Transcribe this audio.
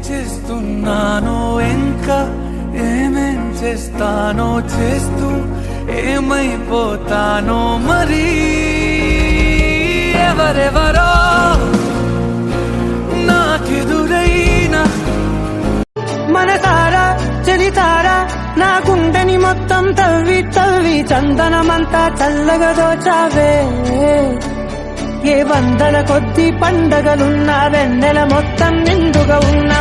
చేస్తున్నానో ఇంకా ఏమేం చేస్తానో చేస్తూ ఏమైపోతానో మరి ఎవరెవరో నాకెదురైనా మనసారా చలితారా నా గుండెని మొత్తం తవ్వి తవ్వి చందనమంతా చల్లగా దోచావే ఏ వందల కొద్ది పండగలున్నా వెన్నెల మొత్తం నిండుగా ఉన్నా